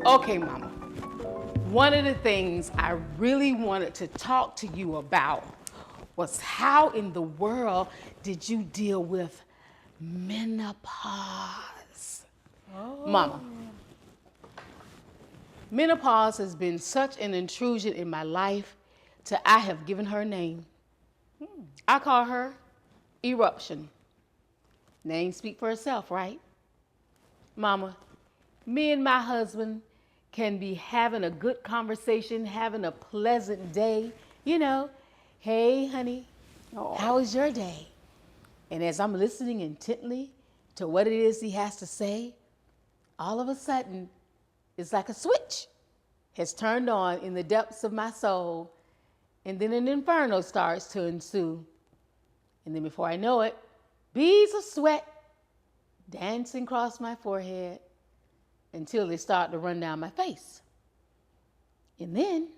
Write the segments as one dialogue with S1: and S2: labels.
S1: Okay, Mama. One of the things I really wanted to talk to you about was how in the world did you deal with menopause? Mama, menopause has been such an intrusion in my life till I have given her a name. I call her Eruption. Name speak for itself, right? Mama, me and my husband can be having a good conversation, having a pleasant day. You know, hey, honey, how was your day? And as I'm listening intently to what it is he has to say, all of a sudden, it's like a switch has turned on in the depths of my soul, and then an inferno starts to ensue. And then before I know it, beads of sweat dancing across my forehead until they start to run down my face. And then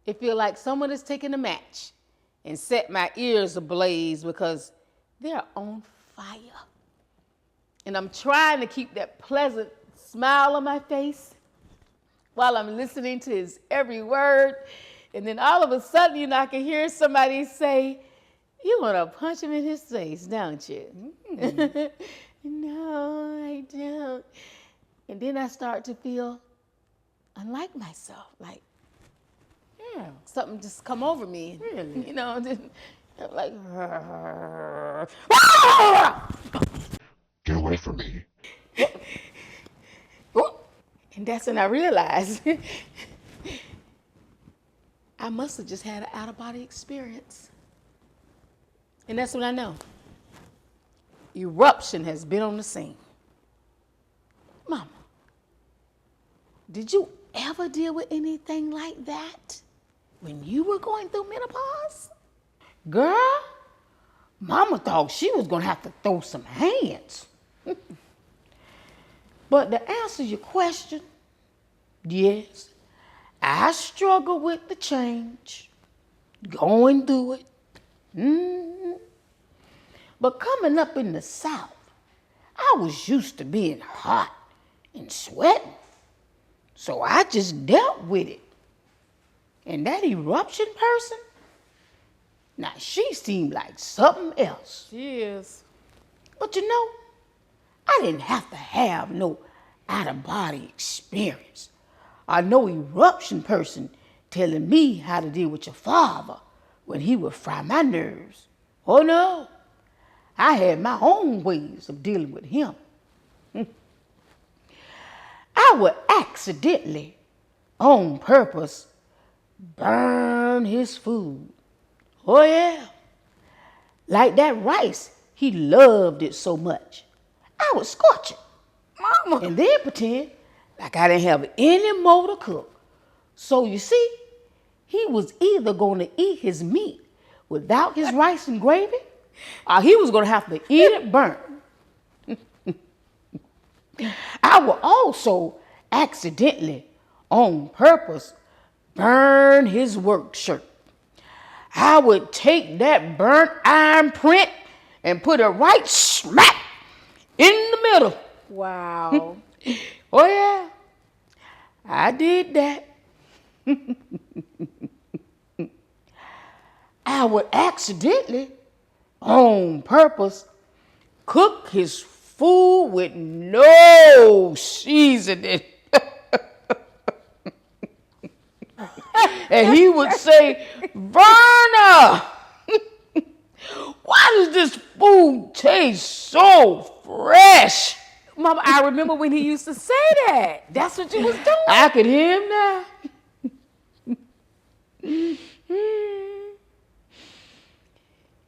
S1: it feels like someone has taken a match and set my ears ablaze because they're on fire. And I'm trying to keep that pleasant smile on my face while I'm listening to his every word. And then all of a sudden, I can hear somebody say, "You want to punch him in his face, don't you?" No, I don't. And then I start to feel unlike myself, like something just come over me. Really? Then I'm like,
S2: Get away from me.
S1: and that's when I realized I must have just had an out-of-body experience. And that's when I know Eruption has been on the scene. Mama, did you ever deal with anything like that when you were going through menopause? Girl, Mama thought she was going to have to throw some hands. But to answer your question, yes, I struggle with the change, going through it. But coming up in the South, I was used to being hot and sweating. So I just dealt with it. And that Eruption person, now she seemed like something else.
S3: She is.
S1: But I didn't have to have no out-of-body experience. Or no Eruption person telling me how to deal with your father when he would fry my nerves. Oh no, I had my own ways of dealing with him. I would accidentally, on purpose, burn his food. Oh yeah, like that rice, he loved it so much. I would scorch it, Mama, and then pretend like I didn't have any more to cook. So you see, he was either going to eat his meat without his rice and gravy, or he was going to have to eat it burnt. I would also accidentally, on purpose, burn his work shirt. I would take that burnt iron print and put it right smack in the middle.
S3: Wow.
S1: Oh yeah, I did that. I would accidentally, on purpose, cook his food with no seasoning. And he would say, "Verna, why does this food taste so fresh?"
S3: Mama, I remember when he used to say that. That's what you was doing.
S1: I could hear him now.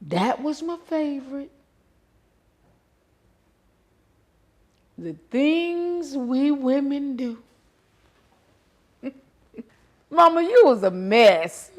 S1: That was my favorite. The things we women do.
S3: Mama, you was a mess.